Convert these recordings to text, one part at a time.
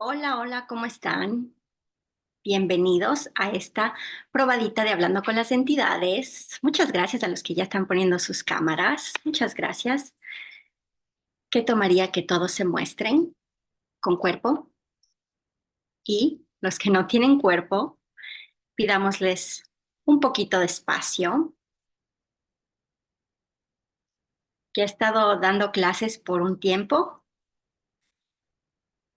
Hola, hola, ¿cómo están? Bienvenidos a esta probadita de Hablando con las Entidades. Muchas gracias a los que ya están poniendo sus cámaras. Muchas gracias. ¿Qué tomaría que todos se muestren con cuerpo? Y los que no tienen cuerpo, pidámosles un poquito de espacio. Que he estado dando clases por un tiempo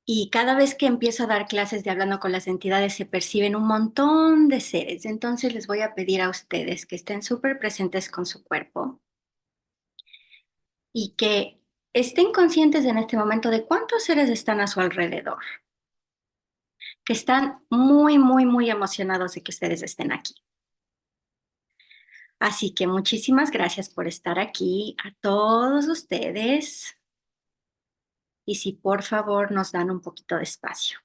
y cada vez que empiezo a dar clases de Hablando con las Entidades se perciben un montón de seres. Entonces les voy a pedir a ustedes que estén súper presentes con su cuerpo y que estén conscientes en este momento de cuántos seres están a su alrededor, que están muy, muy, muy emocionados de que ustedes estén aquí. Así que muchísimas gracias por estar aquí a todos ustedes y si por favor nos dan un poquito de espacio.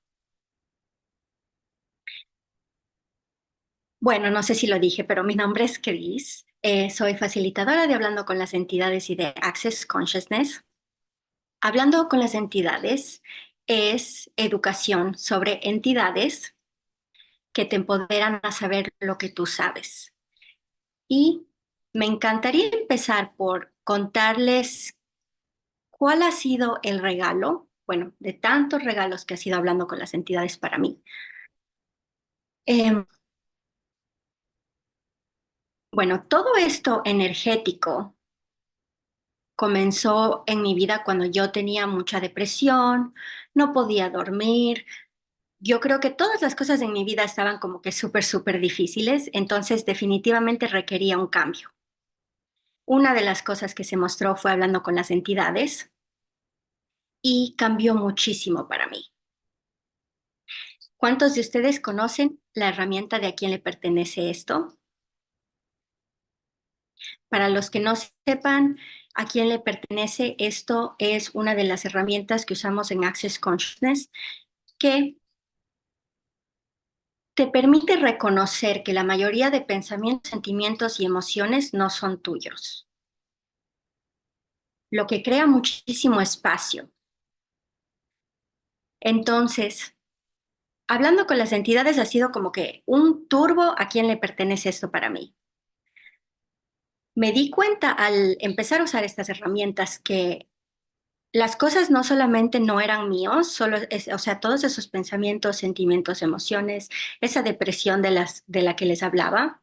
Bueno, no sé si lo dije, pero mi nombre es Chris. Soy facilitadora de Hablando con las Entidades y de Access Consciousness. Hablando con las Entidades es educación sobre entidades que te empoderan a saber lo que tú sabes. Y me encantaría empezar por contarles cuál ha sido el regalo, bueno, de tantos regalos que ha sido Hablando con las Entidades para mí. Eh, bueno, todo esto energético comenzó en mi vida cuando yo tenía mucha depresión, no podía dormir. Yo creo que todas las cosas en mi vida estaban como que súper, súper difíciles, entonces definitivamente requería un cambio. Una de las cosas que se mostró fue hablando con las entidades y cambió muchísimo para mí. ¿Cuántos de ustedes conocen la herramienta de a quién le pertenece esto? Para los que no sepan a quién le pertenece, esto es una de las herramientas que usamos en Access Consciousness que te permite reconocer que la mayoría de pensamientos, sentimientos y emociones no son tuyos, lo que crea muchísimo espacio. Entonces, hablando con las entidades ha sido como que un turbo a quién le pertenece esto para mí. Me di cuenta al empezar a usar estas herramientas que las cosas no solamente no eran míos, o sea, todos esos pensamientos, sentimientos, emociones, esa depresión de la que les hablaba,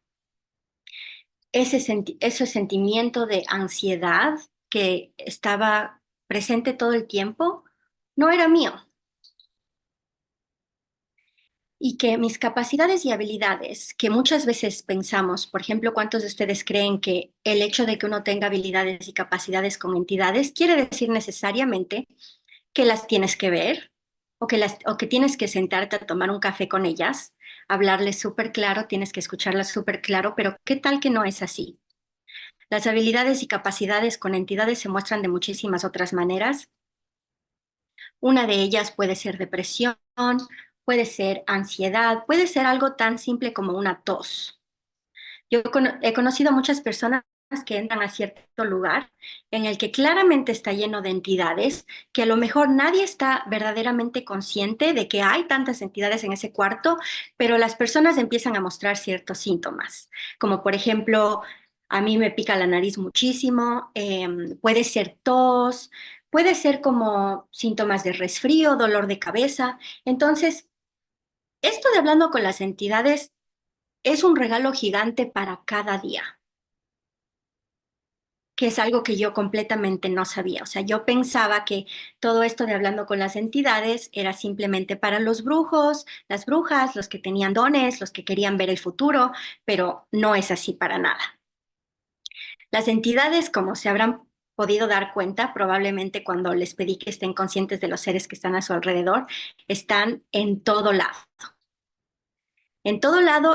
ese sentimiento de ansiedad que estaba presente todo el tiempo, no era mío. Y que mis capacidades y habilidades, que muchas veces pensamos, por ejemplo, ¿cuántos de ustedes creen que el hecho de que uno tenga habilidades y capacidades con entidades quiere decir necesariamente que las tienes que ver o que tienes que sentarte a tomar un café con ellas, hablarles súper claro, tienes que escucharlas súper claro, pero ¿qué tal que no es así? Las habilidades y capacidades con entidades se muestran de muchísimas otras maneras. Una de ellas puede ser depresión, puede ser ansiedad, puede ser algo tan simple como una tos. He conocido muchas personas que entran a cierto lugar en el que claramente está lleno de entidades, que a lo mejor nadie está verdaderamente consciente de que hay tantas entidades en ese cuarto, pero las personas empiezan a mostrar ciertos síntomas, como por ejemplo, a mí me pica la nariz muchísimo, puede ser tos, puede ser como síntomas de resfrío, dolor de cabeza. Entonces, esto de hablando con las entidades es un regalo gigante para cada día, que es algo que yo completamente no sabía. O sea, yo pensaba que todo esto de hablando con las entidades era simplemente para los brujos, las brujas, los que tenían dones, los que querían ver el futuro, pero no es así para nada. Las entidades, como se habrán podido dar cuenta, probablemente cuando les pedí que estén conscientes de los seres que están a su alrededor, están en todo lado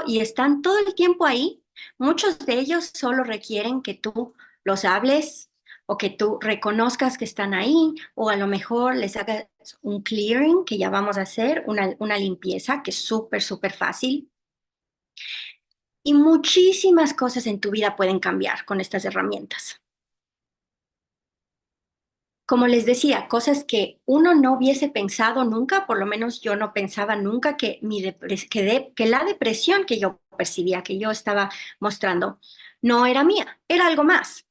y están todo el tiempo ahí. Muchos de ellos solo requieren que tú los hables o que tú reconozcas que están ahí o a lo mejor les hagas un clearing que ya vamos a hacer, una limpieza que es súper, súper fácil. Y muchísimas cosas en tu vida pueden cambiar con estas herramientas. Como les decía, cosas que uno no hubiese pensado nunca, por lo menos yo no pensaba nunca que, que la depresión que yo percibía, que yo estaba mostrando, no era mía, era algo más.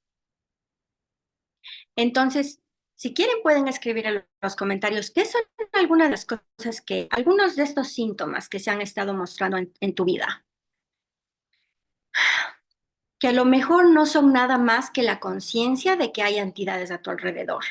Entonces, si quieren pueden escribir en los comentarios qué son algunas de las cosas que, algunos de estos síntomas que se han estado mostrando en tu vida, que a lo mejor no son nada más que la conciencia de que hay entidades a tu alrededor.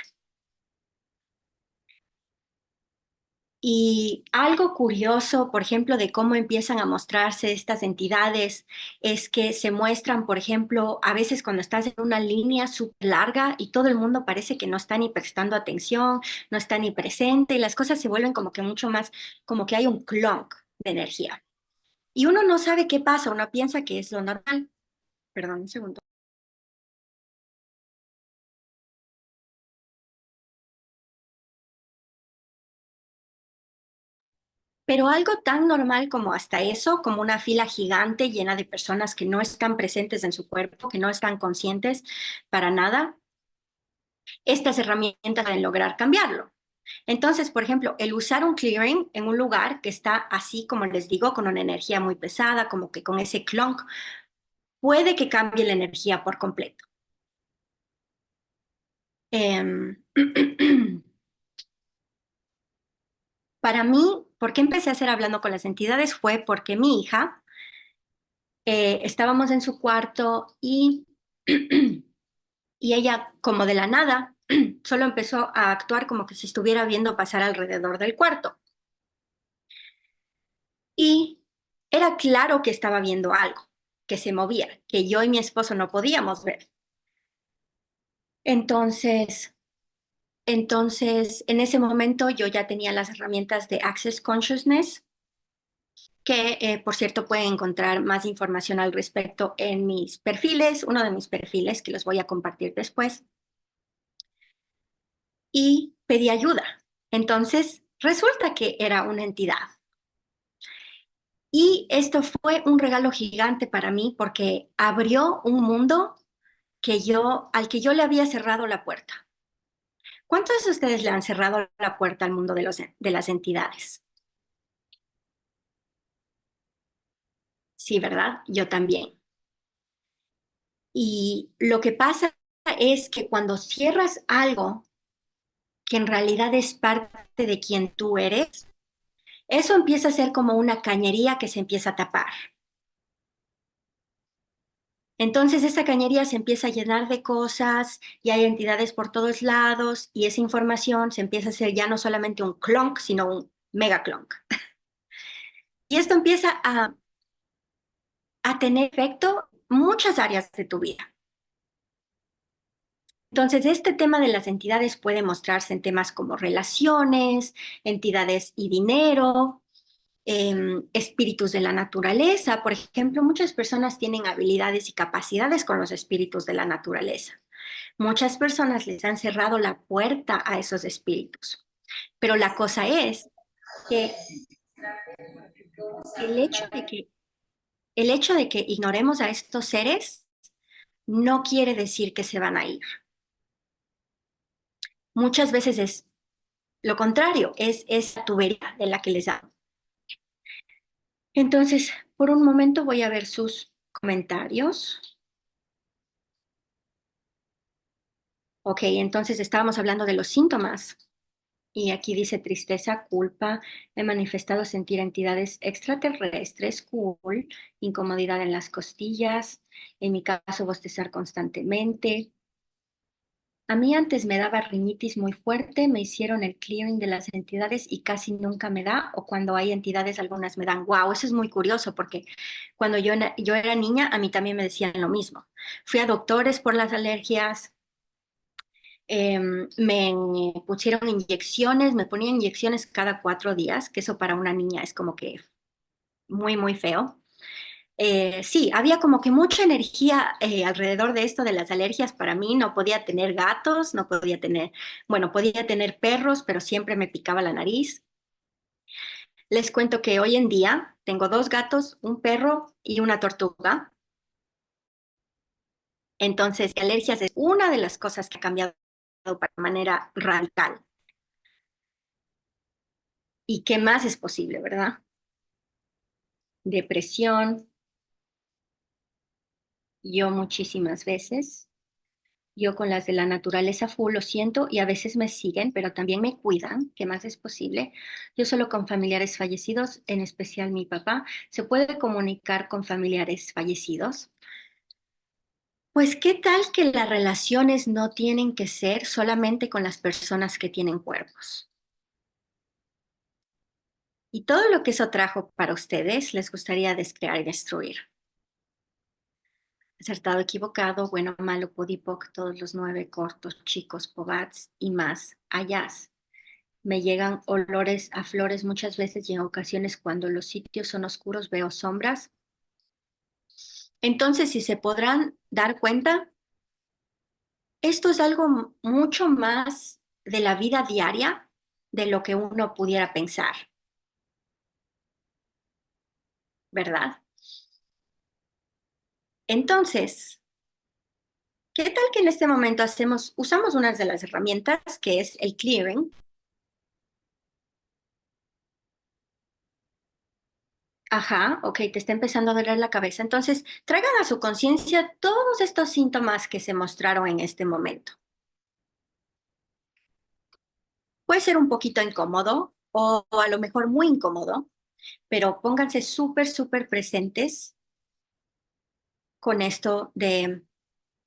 Y algo curioso, por ejemplo, de cómo empiezan a mostrarse estas entidades, es que se muestran, por ejemplo, a veces cuando estás en una línea súper larga y todo el mundo parece que no está ni prestando atención, no está ni presente, y las cosas se vuelven como que mucho más, como que hay un clonk de energía. Y uno no sabe qué pasa, uno piensa que es lo normal. Perdón, un segundo. Pero algo tan normal como hasta eso, como una fila gigante llena de personas que no están presentes en su cuerpo, que no están conscientes para nada, estas herramientas pueden lograr cambiarlo. Entonces, por ejemplo, el usar un clearing en un lugar que está así, como les digo, con una energía muy pesada, como que con ese clonk, puede que cambie la energía por completo. Eh, para mí, ¿por qué empecé a hacer hablando con las entidades? Fue porque mi hija, estábamos en su cuarto y, y ella, como de la nada, solo empezó a actuar como que si estuviera viendo pasar alrededor del cuarto. Y era claro que estaba viendo algo, que se movía, que yo y mi esposo no podíamos ver. Entonces, en ese momento yo ya tenía las herramientas de Access Consciousness, que por cierto pueden encontrar más información al respecto en mis perfiles, uno de mis perfiles que los voy a compartir después, y pedí ayuda. Entonces, resulta que era una entidad. Y esto fue un regalo gigante para mí porque abrió un mundo al que yo le había cerrado la puerta. ¿Cuántos de ustedes le han cerrado la puerta al mundo de las entidades? Sí, ¿verdad? Yo también. Y lo que pasa es que cuando cierras algo que en realidad es parte de quien tú eres, eso empieza a ser como una cañería que se empieza a tapar. Entonces esa cañería se empieza a llenar de cosas y hay entidades por todos lados y esa información se empieza a hacer ya no solamente un clonk, sino un mega clonk. Y esto empieza a tener efecto en muchas áreas de tu vida. Entonces, este tema de las entidades puede mostrarse en temas como relaciones, entidades y dinero, espíritus de la naturaleza. Por ejemplo, muchas personas tienen habilidades y capacidades con los espíritus de la naturaleza. Muchas personas les han cerrado la puerta a esos espíritus. Pero la cosa es que el hecho de que, el hecho de que ignoremos a estos seres no quiere decir que se van a ir. Muchas veces es lo contrario, es esa tubería de la que les hablo. Entonces, por un momento voy a ver sus comentarios. Ok, entonces estábamos hablando de los síntomas. Y aquí dice tristeza, culpa, he manifestado sentir entidades extraterrestres, cool, incomodidad en las costillas, en mi caso bostezar constantemente. A mí antes me daba rinitis muy fuerte, me hicieron el clearing de las entidades y casi nunca me da, o cuando hay entidades algunas me dan. Wow, eso es muy curioso porque cuando yo era niña a mí también me decían lo mismo. Fui a doctores por las alergias, me pusieron inyecciones, me ponían inyecciones cada 4 días, que eso para una niña es como que muy, muy feo. Sí, había como que mucha energía alrededor de esto de las alergias para mí. No podía tener gatos, no podía tener, bueno, podía tener perros, pero siempre me picaba la nariz. Les cuento que hoy en día tengo 2 gatos, un perro y una tortuga. Entonces, alergias es una de las cosas que ha cambiado para manera radical. ¿Y qué más es posible, verdad? Depresión, yo muchísimas veces. Yo con las de la naturaleza full lo siento y a veces me siguen, pero también me cuidan, ¿qué más es posible? Yo solo con familiares fallecidos, en especial mi papá, se puede comunicar con familiares fallecidos. Pues, ¿qué tal que las relaciones no tienen que ser solamente con las personas que tienen cuerpos? Y todo lo que eso trajo para ustedes, les gustaría descrear y destruir. Acertado, equivocado, bueno, malo, podipoc, todos los 9 cortos, chicos, pobats y más, allá. Me llegan olores a flores muchas veces y en ocasiones cuando los sitios son oscuros veo sombras. Entonces, si se podrán dar cuenta, esto es algo mucho más de la vida diaria de lo que uno pudiera pensar, ¿verdad? Entonces, ¿qué tal que en este momento usamos una de las herramientas que es el clearing? Ajá, ok, te está empezando a doler la cabeza. Entonces, traigan a su conciencia todos estos síntomas que se mostraron en este momento. Puede ser un poquito incómodo o a lo mejor muy incómodo, pero pónganse súper, súper presentes con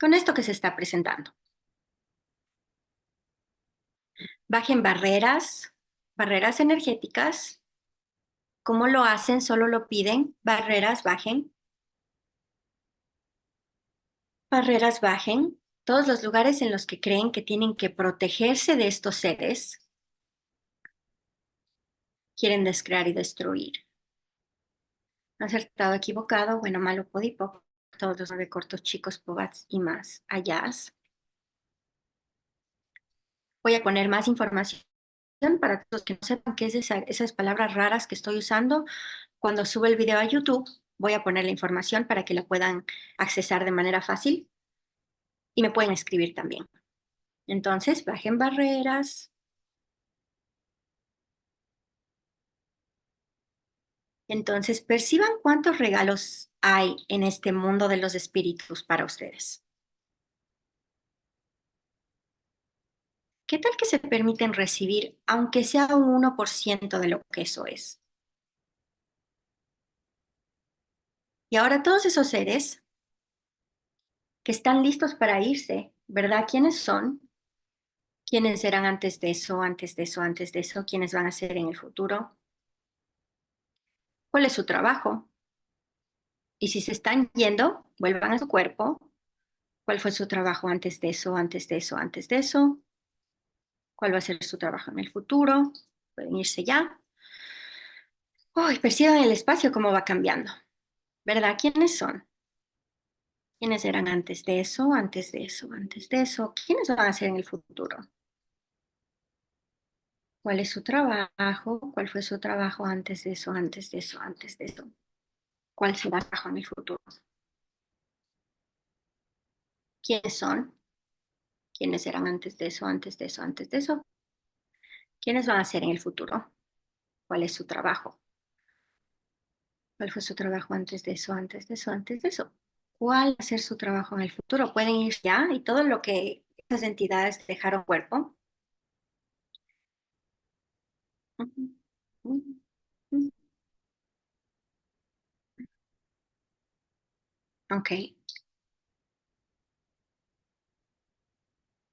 con esto que se está presentando. Bajen barreras energéticas. ¿Cómo lo hacen? Solo lo piden. Barreras, bajen. Barreras, bajen. Todos los lugares en los que creen que tienen que protegerse de estos seres, quieren descrear y destruir. Acertado, equivocado, bueno, malo, podipo, todos los 9 cortos, chicos, pobats y más, allá. Voy a poner más información para todos los que no sepan qué es esas palabras raras que estoy usando. Cuando sube el video a YouTube, voy a poner la información para que la puedan accesar de manera fácil y me pueden escribir también. Entonces, bajen barreras. Entonces, perciban cuántos regalos hay en este mundo de los espíritus para ustedes. ¿Qué tal que se permiten recibir, aunque sea un 1% de lo que eso es? Y ahora todos esos seres que están listos para irse, ¿verdad? ¿Quiénes son? ¿Quiénes eran antes de eso, antes de eso, antes de eso? ¿Quiénes van a ser en el futuro? ¿Cuál es su trabajo? Y si se están yendo, vuelvan a su cuerpo. ¿Cuál fue su trabajo antes de eso, antes de eso, antes de eso? ¿Cuál va a ser su trabajo en el futuro? Pueden irse ya. Uy, perciban el espacio cómo va cambiando, ¿verdad? ¿Quiénes son? ¿Quiénes eran antes de eso, antes de eso, antes de eso? ¿Quiénes van a ser en el futuro? ¿Cuál es su trabajo? ¿Cuál fue su trabajo antes de eso, antes de eso, antes de eso? ¿Cuál será su trabajo en el futuro? ¿Quiénes son? ¿Quiénes eran antes de eso, antes de eso, antes de eso? ¿Quiénes van a ser en el futuro? ¿Cuál es su trabajo? ¿Cuál fue su trabajo antes de eso, antes de eso, antes de eso? ¿Cuál va a ser su trabajo en el futuro? Pueden ir ya y todo lo que esas entidades dejaron cuerpo. Ujú, ujú, ujú. Ok,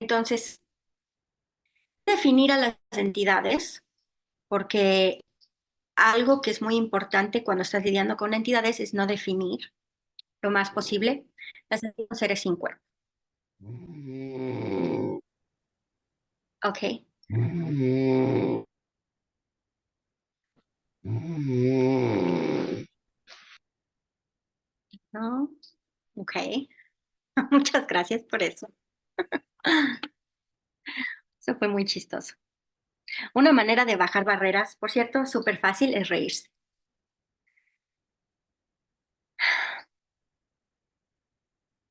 entonces definir a las entidades, porque algo que es muy importante cuando estás lidiando con entidades es no definir lo más posible. Las entidades son seres sin cuerpo. Ok, ¿no? Ok, muchas gracias por eso. Eso fue muy chistoso. Una manera de bajar barreras, por cierto, súper fácil, es reírse.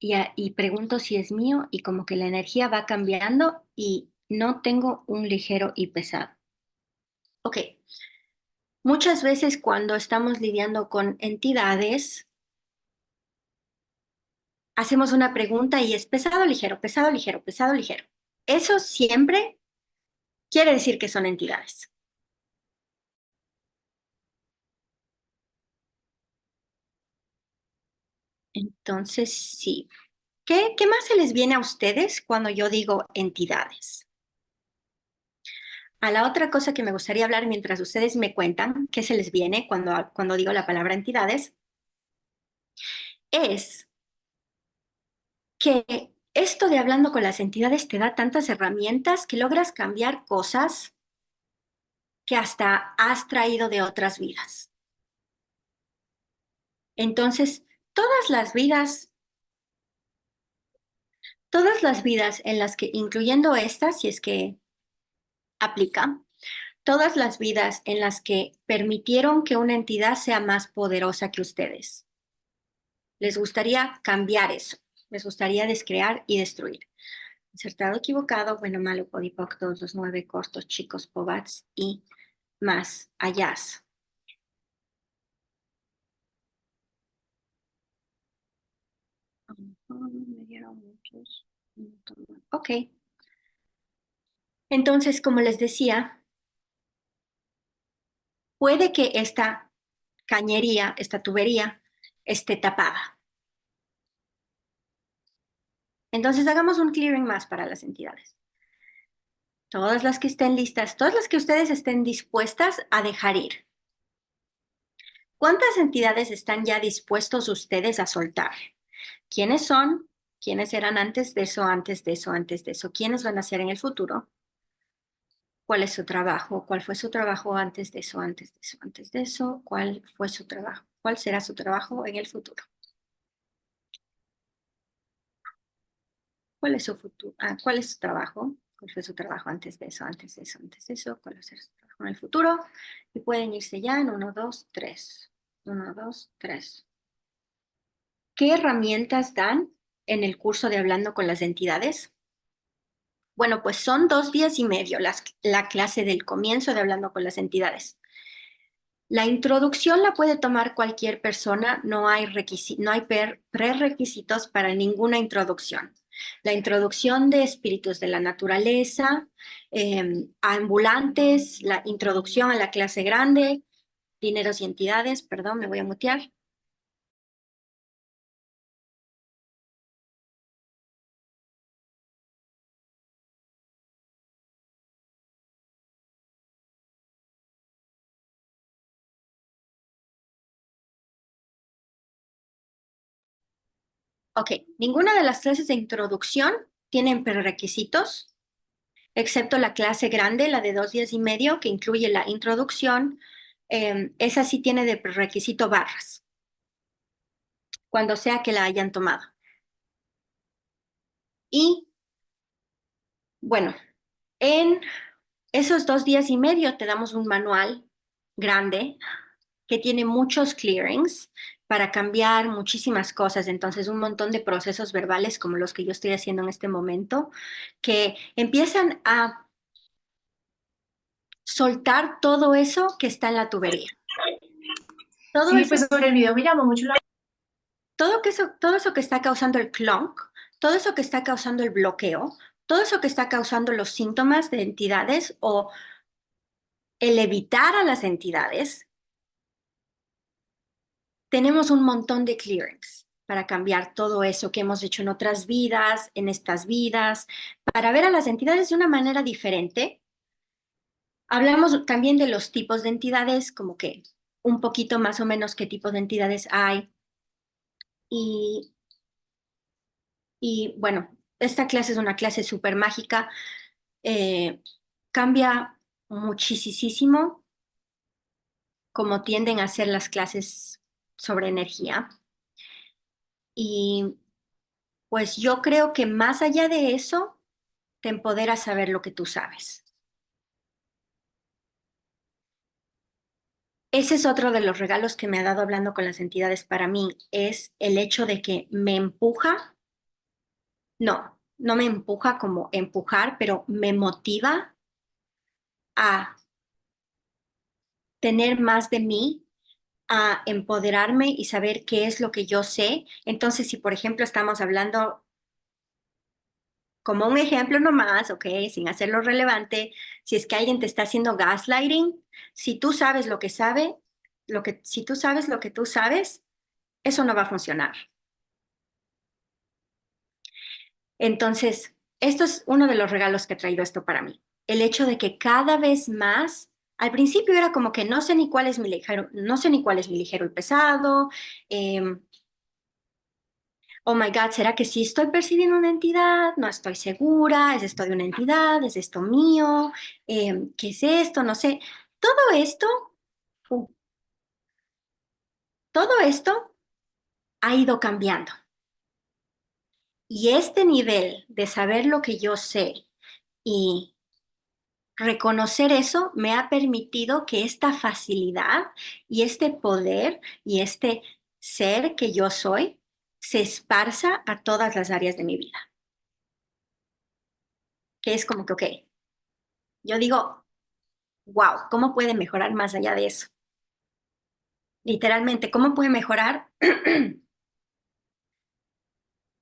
y pregunto si es mío y como que la energía va cambiando y no tengo un ligero y pesado. Ok, muchas veces cuando estamos lidiando con entidades, hacemos una pregunta y es pesado, ligero, pesado, ligero, pesado, ligero. Eso siempre quiere decir que son entidades. Entonces, sí. ¿Qué más se les viene a ustedes cuando yo digo entidades? A la otra cosa que me gustaría hablar mientras ustedes me cuentan qué se les viene cuando digo la palabra entidades es que esto de hablando con las entidades te da tantas herramientas que logras cambiar cosas que hasta has traído de otras vidas. Entonces, todas las vidas en las que, incluyendo estas, si es que aplica, todas las vidas en las que permitieron que una entidad sea más poderosa que ustedes. Les gustaría cambiar eso, les gustaría descrear y destruir. Acertado, equivocado, bueno, malo, podipoc, todos los 9 cortos, chicos, pobats y más allá. Me dieron muchos. Ok, entonces, como les decía, puede que esta cañería, esta tubería, esté tapada. Entonces, hagamos un clearing más para las entidades. Todas las que estén listas, todas las que ustedes estén dispuestas a dejar ir. ¿Cuántas entidades están ya dispuestos ustedes a soltar? ¿Quiénes son? ¿Quiénes eran antes de eso, antes de eso, antes de eso? ¿Quiénes van a ser en el futuro? ¿Cuál es su trabajo? ¿Cuál fue su trabajo antes de eso, antes de eso, antes de eso? ¿Cuál fue su trabajo? ¿Cuál será su trabajo en el futuro? ¿Cuál es su futuro? ¿Cuál es su trabajo? ¿Cuál fue su trabajo antes de eso, antes de eso, antes de eso? ¿Cuál va a ser su trabajo en el futuro? Y pueden irse ya en uno, dos, tres. Uno, dos, tres. ¿Qué herramientas dan en el curso de Hablando con las entidades? Bueno, pues son 2 días y medio la clase del comienzo de Hablando con las entidades. La introducción la puede tomar cualquier persona, no hay prerequisitos para ninguna introducción. La introducción de espíritus de la naturaleza, ambulantes, la introducción a la clase grande, dineros y entidades, perdón, me voy a mutear. Ok, ninguna de las clases de introducción tienen prerequisitos, excepto la clase grande, la de 2 días y medio, que incluye la introducción. Esa sí tiene de prerequisito barras, cuando sea que la hayan tomado. Y bueno, en esos 2 días y medio te damos un manual grande que tiene muchos clearings para cambiar muchísimas cosas. Entonces, un montón de procesos verbales como los que yo estoy haciendo en este momento, que empiezan a soltar todo eso que está en la tubería. Todo Sí, eso, pues sobre el video me llamó mucho la... todo eso que está causando el clonk, todo eso que está causando el bloqueo, todo eso que está causando los síntomas de entidades o el evitar a las entidades, tenemos un montón de clearings para cambiar todo eso que hemos hecho en otras vidas, en estas vidas, para ver a las entidades de una manera diferente. Hablamos también de los tipos de entidades, como que un poquito más o menos qué tipo de entidades hay. Y, y bueno, esta clase es una clase súper mágica. eh, Cambia muchísimo como tienden a ser las clases sobre energía. Y pues yo creo que más allá de eso, te empodera a saber lo que tú sabes. Ese es otro de los regalos que me ha dado hablando con las entidades para mí, es el hecho de que me empuja no me empuja como empujar, pero me motiva a tener más de mí, a empoderarme y saber qué es lo que yo sé. Entonces, si por ejemplo estamos hablando como un ejemplo nomás, ¿ok? Sin hacerlo relevante, si es que alguien te está haciendo gaslighting, si tú sabes lo que sabe, si tú sabes lo que tú sabes, eso no va a funcionar. Entonces, esto es uno de los regalos que ha traído esto para mí. El hecho de que cada vez más, al principio era como que no sé ni cuál es mi ligero, no sé ni cuál es mi ligero y pesado. Oh my God, ¿será que sí estoy percibiendo una entidad? No estoy segura. ¿Es esto de una entidad? ¿Es esto mío? ¿Qué es esto? No sé. Todo esto, uh, todo esto ha ido cambiando. Y este nivel de saber lo que yo sé y reconocer eso me ha permitido que esta facilidad y este poder y este ser que yo soy se esparza a todas las áreas de mi vida. Que es como que, ok, yo digo, wow, ¿cómo puede mejorar más allá de eso? Literalmente, ¿cómo puede mejorar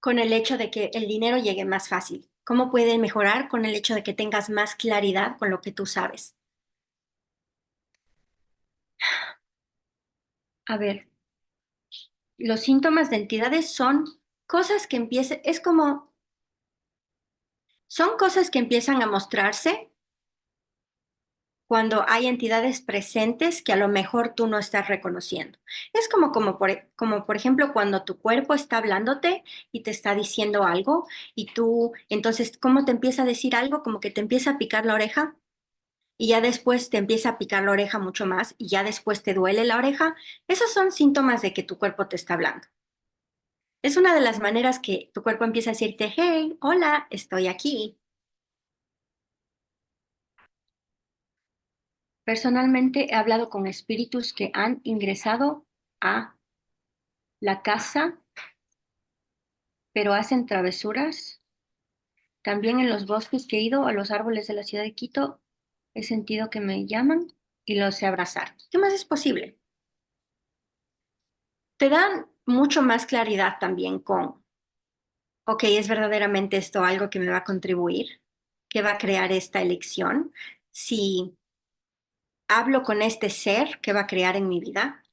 con el hecho de que el dinero llegue más fácil? ¿Cómo puede mejorar con el hecho de que tengas más claridad con lo que tú sabes? A ver, los síntomas de entidades son cosas que empiezan, es como, son cosas que empiezan a mostrarse cuando hay entidades presentes que a lo mejor tú no estás reconociendo. Es como por ejemplo cuando tu cuerpo está hablándote y te está diciendo algo y tú, entonces, ¿cómo te empieza a decir algo? Como que te empieza a picar la oreja y ya después te empieza a picar la oreja mucho más y ya después te duele la oreja. Esos son síntomas de que tu cuerpo te está hablando. Es una de las maneras que tu cuerpo empieza a decirte, hey, hola, estoy aquí. Personalmente he hablado con espíritus que han ingresado a la casa, pero hacen travesuras. También en los bosques que he ido, a los árboles de la ciudad de Quito, he sentido que me llaman y los sé abrazar. ¿Qué más es posible? Te dan mucho más claridad también con, ok, ¿es verdaderamente esto algo que me va a contribuir? ¿Que va a crear esta elección? Si hablo con este ser que va a crear en mi vida,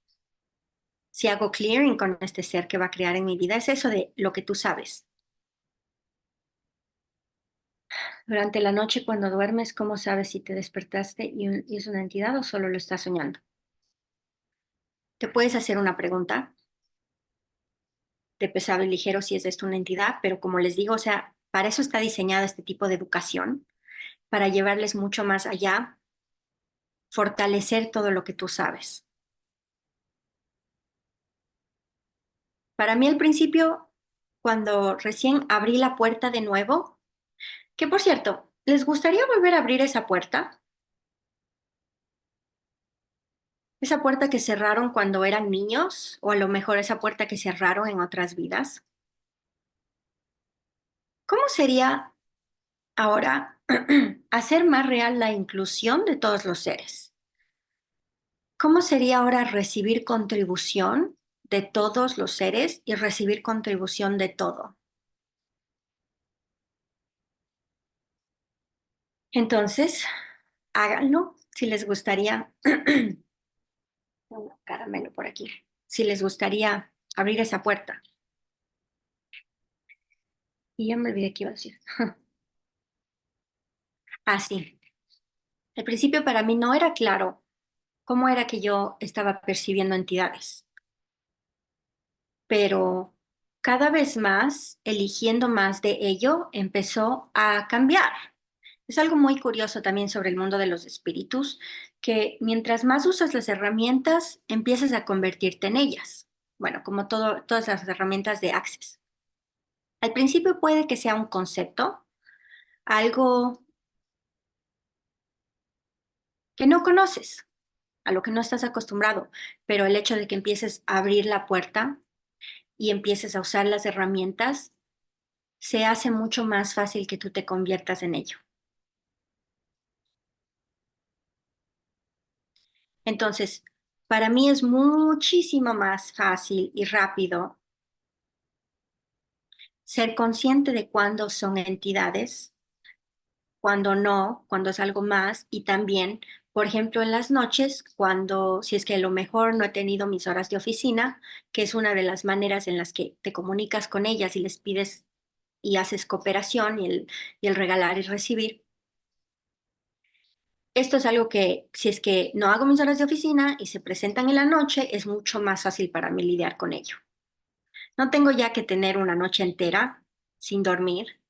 si hago clearing con este ser que va a crear en mi vida, es eso de lo que tú sabes. Durante la noche cuando duermes, ¿cómo sabes si te despertaste y es una entidad o solo lo estás soñando? Te puedes hacer una pregunta de pesado y ligero si es esto una entidad, pero como les digo, o sea, para eso está diseñada este tipo de educación, para llevarles mucho más allá, fortalecer todo lo que tú sabes. Para mí al principio, cuando recién abrí la puerta de nuevo, que por cierto, ¿les gustaría volver a abrir esa puerta? Esa puerta que cerraron cuando eran niños, o a lo mejor esa puerta que cerraron en otras vidas. ¿Cómo sería ahora hacer más real la inclusión de todos los seres? ¿Cómo sería ahora recibir contribución de todos los seres y recibir contribución de todo? Entonces, háganlo si les gustaría. Un caramelo por aquí. Si les gustaría abrir esa puerta. Y ya me olvidé qué iba a decir. Ah, sí. Al principio para mí no era claro cómo era que yo estaba percibiendo entidades, pero cada vez más, eligiendo más de ello, empezó a cambiar. Es algo muy curioso también sobre el mundo de los espíritus, que mientras más usas las herramientas, empiezas a convertirte en ellas. Bueno, como todas las herramientas de Access. Al principio puede que sea un concepto, algo que no conoces, a lo que no estás acostumbrado, pero el hecho de que empieces a abrir la puerta y empieces a usar las herramientas, se hace mucho más fácil que tú te conviertas en ello. Entonces, para mí es muchísimo más fácil y rápido ser consciente de cuándo son entidades, cuando no, cuando es algo más, y también, por ejemplo, en las noches, cuando, si es que a lo mejor no he tenido mis horas de oficina, que es una de las maneras en las que te comunicas con ellas y les pides y haces cooperación y el regalar y recibir. Esto es algo que, si es que no hago mis horas de oficina y se presentan en la noche, es mucho más fácil para mí lidiar con ello. No tengo ya que tener una noche entera sin dormir,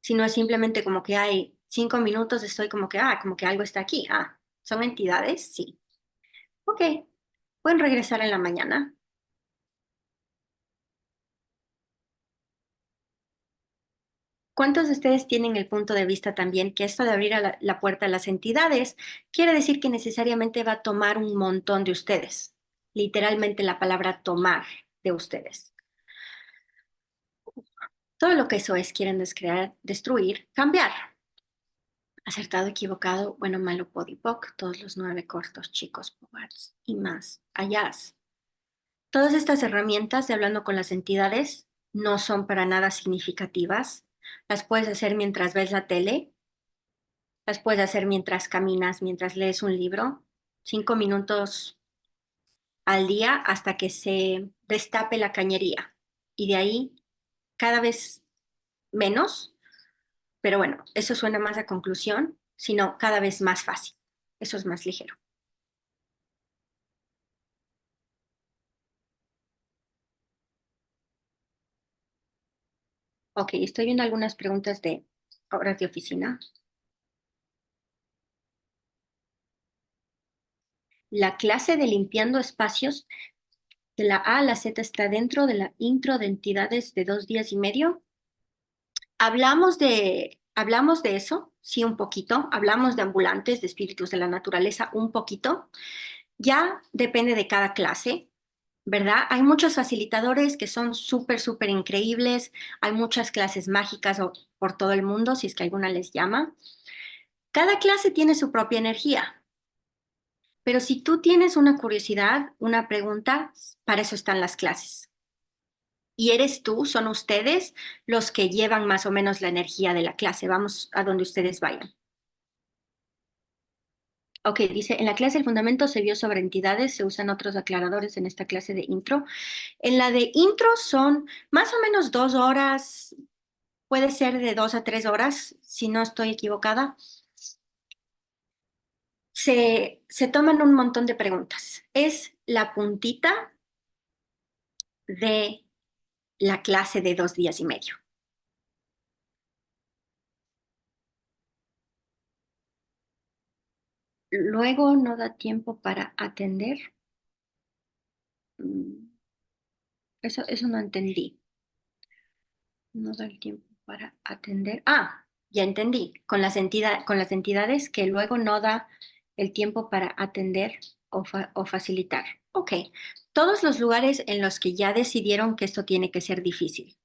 sino es simplemente como que hay 5 minutos, estoy como que, como que algo está aquí. ¿Son entidades? Sí. Ok, pueden regresar en la mañana. ¿Cuántos de ustedes tienen el punto de vista también que esto de abrir la puerta a las entidades quiere decir que necesariamente va a tomar un montón de ustedes? Literalmente la palabra tomar de ustedes. Todo lo que eso es, quieren descrear, destruir, cambiar. Acertado, equivocado, bueno, malo, podipoc, todos los 9 cortos, chicos, pobres y más allá. Todas estas herramientas de hablando con las entidades no son para nada significativas. Las puedes hacer mientras ves la tele, las puedes hacer mientras caminas, mientras lees un libro, 5 minutos al día hasta que se destape la cañería. Y de ahí cada vez menos, pero bueno, eso suena más a conclusión, sino cada vez más fácil. Eso es más ligero. Ok, estoy viendo algunas preguntas de horas de oficina. La clase de limpiando espacios de la A a la Z está dentro de la intro de entidades de 2 días y medio. Hablamos de eso, sí, un poquito. Hablamos de ambulantes, de espíritus de la naturaleza, un poquito. Ya depende de cada clase, ¿verdad? Hay muchos facilitadores que son súper, súper increíbles. Hay muchas clases mágicas por todo el mundo, si es que alguna les llama. Cada clase tiene su propia energía. Pero si tú tienes una curiosidad, una pregunta, para eso están las clases. Y eres tú, son ustedes los que llevan más o menos la energía de la clase. Vamos a donde ustedes vayan. Ok, dice, en la clase el fundamento se vio sobre entidades, se usan otros aclaradores en esta clase de intro. En la de intro son más o menos 2 horas, puede ser de 2 a 3 horas, si no estoy equivocada. Se toman un montón de preguntas. Es la puntita de la clase de 2 días y medio. Luego no da tiempo para atender. Mm, eso no entendí. No da el tiempo para atender. Ya entendí. Con las entidades que luego no da el tiempo para atender o facilitar. Ok. Todos los lugares en los que ya decidieron que esto tiene que ser difícil.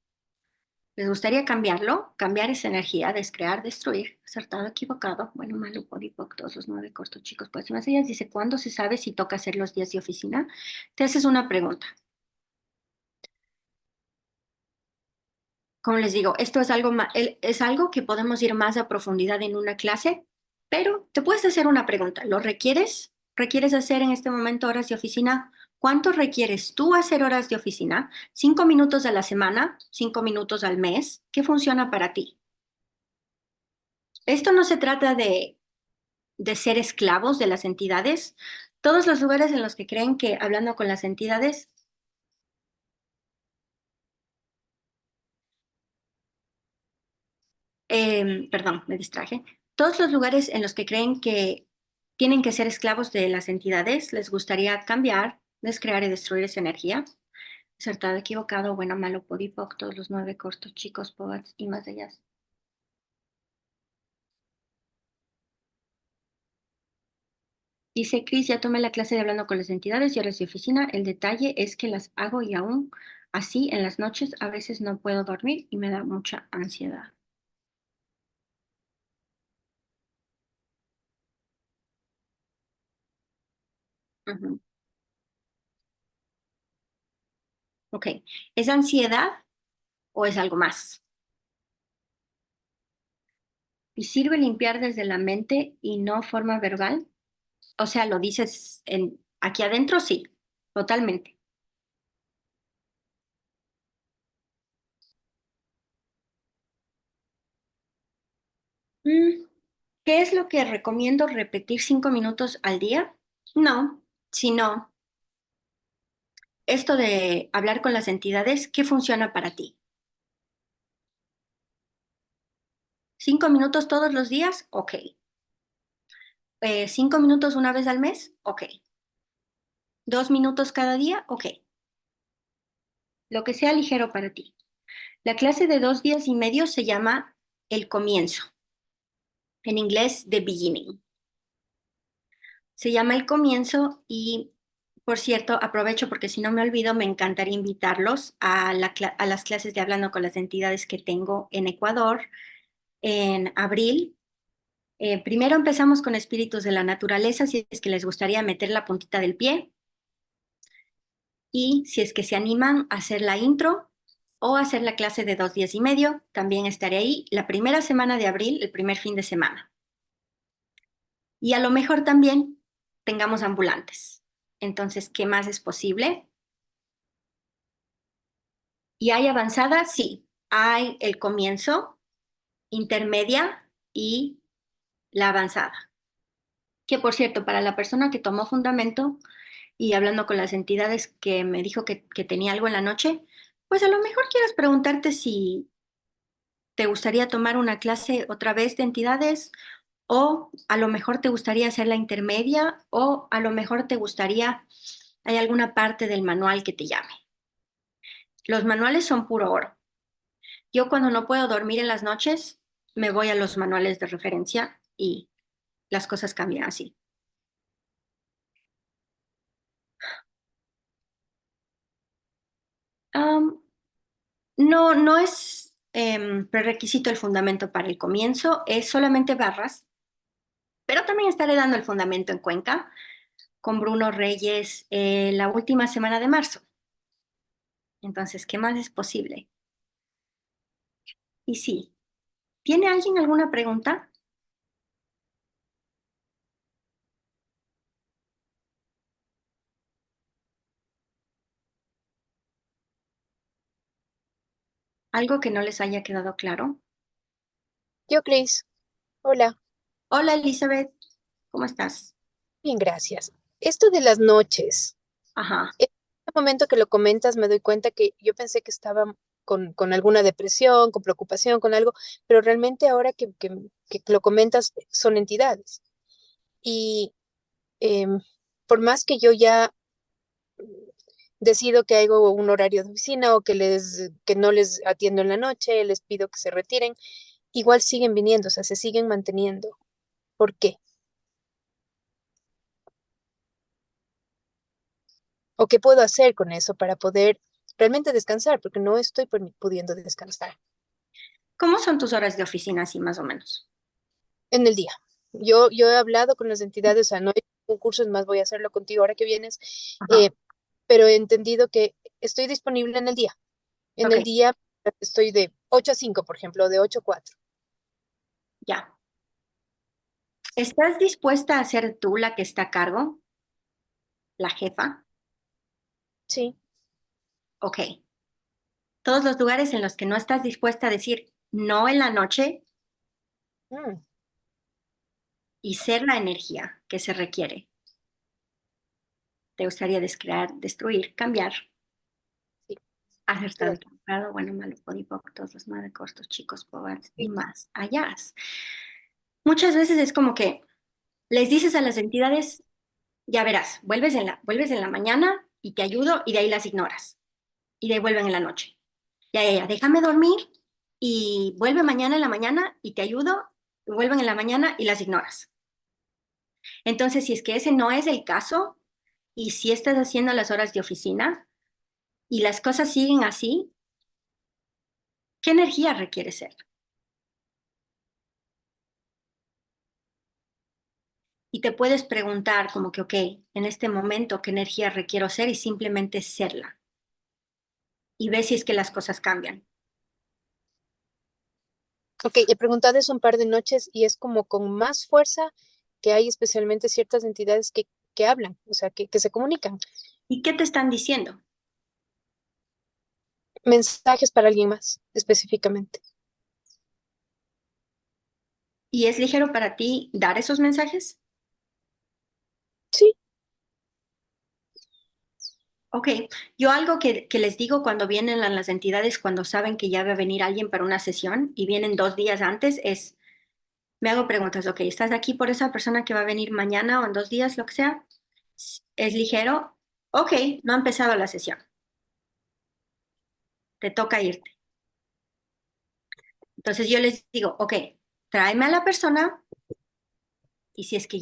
¿Les gustaría cambiarlo? Cambiar esa energía, descrear, destruir, acertado, equivocado, bueno, malo, podipoc, todos los 9 cortos, chicos, pues más ellas dice, ¿cuándo se sabe si toca hacer los días de oficina? Te haces una pregunta. Como les digo, esto es es algo que podemos ir más a profundidad en una clase, pero te puedes hacer una pregunta. ¿Lo requieres? ¿Requieres hacer en este momento horas de oficina? ¿Cuánto requieres tú hacer horas de oficina? ¿5 minutos a la semana? ¿5 minutos al mes? ¿Qué funciona para ti? Esto no se trata de ser esclavos de las entidades. Todos los lugares en los que creen que hablando con las entidades, perdón, me distraje. Todos los lugares en los que creen que tienen que ser esclavos de las entidades, les gustaría cambiar, descrear y destruir esa energía. Acertado, equivocado, bueno, malo, podipoc, todos los 9 cortos, chicos, pobats y más allá. Dice Chris, ya tomé la clase de hablando con las entidades y ahora es de oficina. El detalle es que las hago y aún Así en las noches a veces no puedo dormir y me da mucha ansiedad. Ujú. Ok, ¿es ansiedad o es algo más? ¿Y sirve limpiar desde la mente y no forma verbal? O sea, lo dices aquí adentro, sí, totalmente. Mm, ¿Qué es lo que recomiendo repetir 5 minutos al día? No, sino esto de hablar con las entidades, ¿qué funciona para ti? ¿5 minutos todos los días? Ok. ¿5 minutos una vez al mes? Ok. ¿2 minutos cada día? Ok. Lo que sea ligero para ti. La clase de 2 días y medio se llama el comienzo. En inglés, the beginning. Se llama el comienzo y, por cierto, aprovecho porque si no me olvido, me encantaría invitarlos a las clases de Hablando con las entidades que tengo en Ecuador en abril. Primero empezamos con espíritus de la naturaleza, si es que les gustaría meter la puntita del pie y si es que se animan a hacer la intro o hacer la clase de 2 días y medio, también estaré ahí la primera semana de abril, el primer fin de semana. Y a lo mejor también tengamos ambulantes. Entonces, ¿qué más es posible? ¿Y hay avanzada? Sí. Hay el comienzo, intermedia y la avanzada. Que por cierto, para la persona que tomó fundamento y hablando con las entidades que me dijo que tenía algo en la noche, pues a lo mejor quieras preguntarte si te gustaría tomar una clase otra vez de entidades o a lo mejor te gustaría hacer la intermedia o a lo mejor te gustaría, hay alguna parte del manual que te llame. Los manuales son puro oro. Yo cuando no puedo dormir en las noches, me voy a los manuales de referencia y las cosas cambian así. Am, no, no es prerequisito el fundamento para el comienzo, es solamente barras, pero también estaré dando el fundamento en Cuenca con Bruno Reyes la última semana de marzo. Entonces, ¿qué más es posible? Y sí, ¿tiene alguien alguna pregunta? ¿Algo que no les haya quedado claro? Yo, Cris, hola, Hola Elizabeth, ¿cómo estás? bien, gracias. Esto de las noches, Ajá, en el momento que lo comentas me doy cuenta que yo pensé que estaba con alguna depresión, con preocupación, con algo, pero realmente ahora que lo comentas son entidades. Y em, por más que yo ya decido que hago un horario de oficina o que no les atiendo en la noche, les pido que se retiren, igual siguen viniendo, o sea, se siguen manteniendo. ¿Por qué? ¿O qué puedo hacer con eso para poder realmente descansar? Porque no estoy pudiendo descansar ¿cómo son tus horas de oficina así más o menos? en el día. Yo he hablado con las entidades, o sea, no hay concursos más, voy a hacerlo contigo ahora que vienes, Ajá, eh, pero he entendido que estoy disponible en el día. En ok, el día estoy de 8 a 5, por ejemplo, de 8 a 4. ya. ¿Estás dispuesta a ser tú la que está a cargo, la jefa? Sí. Ok. Todos los lugares en los que no estás dispuesta a decir no en la noche Mm, y ser la energía que se requiere. ¿Te gustaría descrear, destruir, cambiar, sí, acertado, todo. equivocado, bueno, malo, podipoc, todos los más cortos, chicos, pobres y Sí. más allá? Muchas veces es como que les dices a las entidades, ya verás, vuelves en la mañana y te ayudo y de ahí las ignoras y de ahí vuelven en la noche. Ya, ya, ya, déjame dormir y vuelve mañana en la mañana y te ayudo, y vuelven en la mañana y las ignoras. Entonces, si es que ese no es el caso y si estás haciendo las horas de oficina, y las cosas siguen así, ¿qué energía requiere ser? Y te puedes preguntar como que, ok, en este momento, ¿qué energía requiero ser? Y simplemente serla. Y ves si es que las cosas cambian. Ok, he preguntado eso un par de noches y es como con más fuerza que hay especialmente ciertas entidades que hablan, o sea, que se comunican. ¿Y qué te están diciendo? Mensajes para alguien más, específicamente. ¿Y es ligero para ti dar esos mensajes? Sí, Ok, yo algo que les digo cuando vienen las entidades, cuando saben que ya va a venir alguien para una sesión y vienen 2 días antes, es, me hago preguntas, ok, ¿estás aquí por esa persona que va a venir mañana o en 2 días, lo que sea? ¿Es ligero? Ok, no ha empezado la sesión, te toca irte. Entonces yo les digo, ok, tráeme a la persona y si es que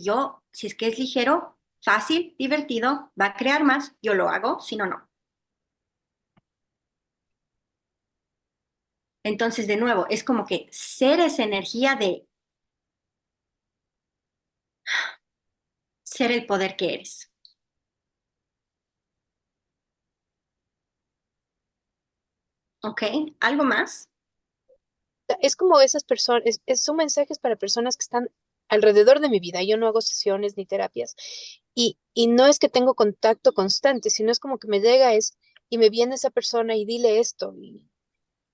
es ligero, fácil, divertido, va a crear más, yo lo hago, si no, no. Entonces, de nuevo, es como que ser esa energía de ser el poder que eres. ¿Ok? ¿Algo más? es como esas personas, son mensajes para personas que están alrededor de mi vida. Yo no hago sesiones ni terapias y no es que tengo contacto constante, sino es como que me llega y me viene esa persona y dile esto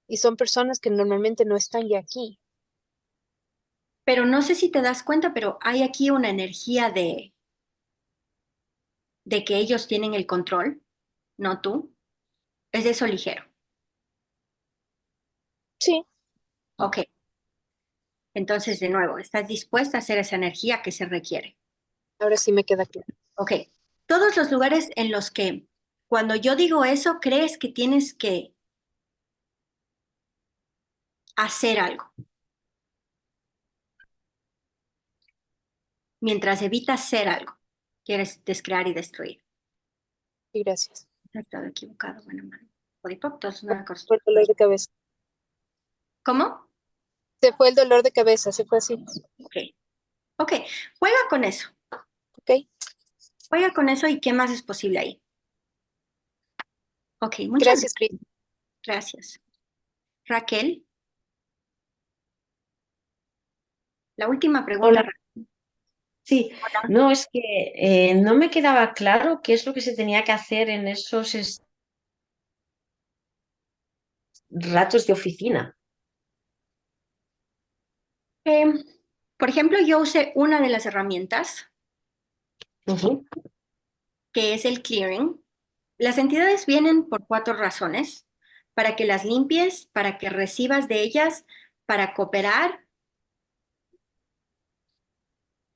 y son personas que normalmente no están ya aquí. Pero no sé si te das cuenta, pero hay aquí una energía de que ellos tienen el control, no tú. Es de eso ligero. Sí, Ok. Entonces, de nuevo, estás dispuesta a hacer esa energía que se requiere. ahora sí me queda claro. Ok. Todos los lugares en los que cuando yo digo eso, crees que tienes que hacer algo, mientras evitas ser algo. Quieres descrear y destruir. Y gracias. Estado equivocado, bueno, mano. Podipoctos, una cosa. Fue el dolor de cabeza. ¿Cómo? Se fue el dolor de cabeza, se fue así. Ok. Ok. Juega con eso. Ok, Juega con eso y qué más es posible ahí. Ok, muchas gracias, Cris. gracias. Raquel, la última pregunta. Hola, sí, no, es que no me quedaba claro qué es lo que se tenía que hacer en esos ratos de oficina. Eh, por ejemplo, yo usé una de las herramientas, Ujú. que es el clearing. Las entidades vienen por 4 razones: para que las limpies, para que recibas de ellas, para cooperar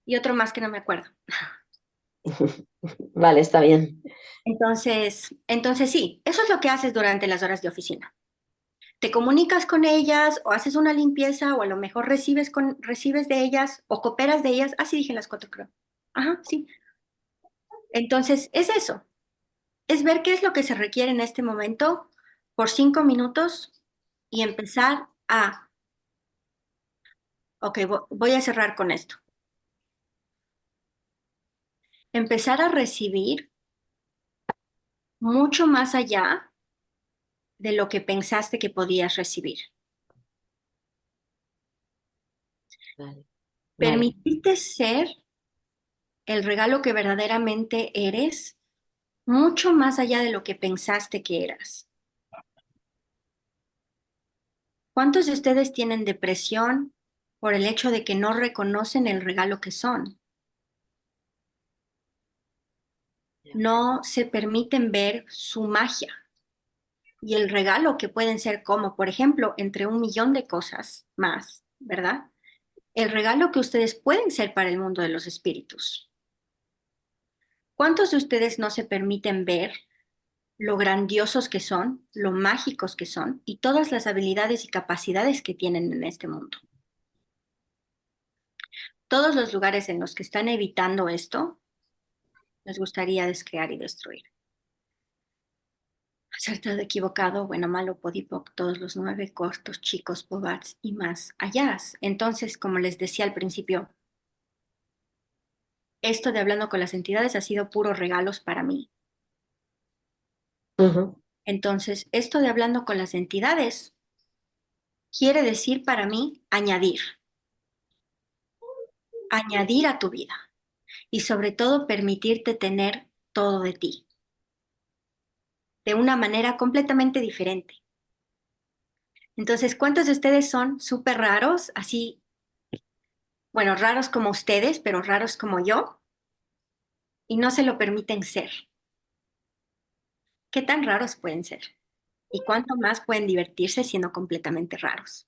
y otro más que no me acuerdo. Vale, está bien. Entonces sí, eso es lo que haces durante las horas de oficina. Te comunicas con ellas o haces una limpieza o a lo mejor recibes de ellas o cooperas de ellas. Así dije las 4, creo. Ajá, sí. Entonces, es eso. Es ver qué es lo que se requiere en este momento por 5 minutos y empezar a, ok, voy a cerrar con esto. Empezar a recibir mucho más allá de lo que pensaste que podías recibir. Vale, vale. Permitirte ser el regalo que verdaderamente eres, mucho más allá de lo que pensaste que eras. ¿Cuántos de ustedes tienen depresión por el hecho de que no reconocen el regalo que son? Ya. No se permiten ver su magia y el regalo que pueden ser como, por ejemplo, entre 1 millón de cosas más, ¿verdad? El regalo que ustedes pueden ser para el mundo de los espíritus. ¿Cuántos de ustedes no se permiten ver lo grandiosos que son, lo mágicos que son y todas las habilidades y capacidades que tienen en este mundo? Todos los lugares en los que están evitando esto, les gustaría descrear y destruir. acertado, equivocado, bueno, malo, podipoc, todos los 9, cortos, chicos, pobats y más allá. Entonces, como les decía al principio, esto de hablando con las entidades ha sido puros regalos para mí. Ujú. Entonces, esto de hablando con las entidades quiere decir para mí añadir a tu vida y sobre todo permitirte tener todo de ti de una manera completamente diferente. Entonces, ¿cuántos de ustedes son súper raros? Así, bueno, raros como ustedes, pero raros como yo, y no se lo permiten ser. ¿Qué tan raros pueden ser? ¿Y cuánto más pueden divertirse siendo completamente raros?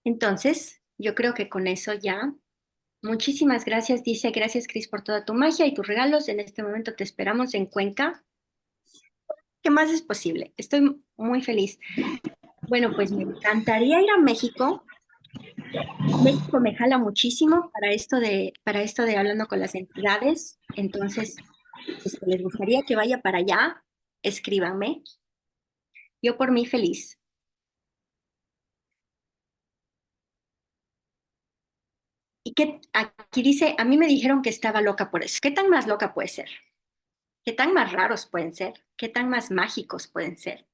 Entonces, yo creo que con eso ya. Muchísimas gracias, dice, gracias Cris por toda tu magia y tus regalos. En este momento te esperamos en Cuenca. ¿Qué más es posible? Estoy muy feliz. Bueno, pues me encantaría ir a México. México me jala muchísimo para esto de hablando con las entidades. Entonces, pues, si les gustaría que vaya para allá, escríbanme. Yo por mí feliz. Y que aquí dice, a mí me dijeron que estaba loca por eso. ¿Qué tan más loca puede ser? ¿Qué tan más raros pueden ser? ¿Qué tan más mágicos pueden ser?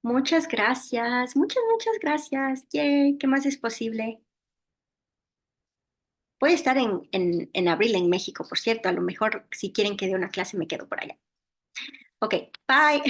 Muchas gracias, muchas gracias. Yay, ¿qué más es posible? Voy a estar en abril en México, por cierto. A lo mejor si quieren que dé una clase me quedo por allá. Ok, bye.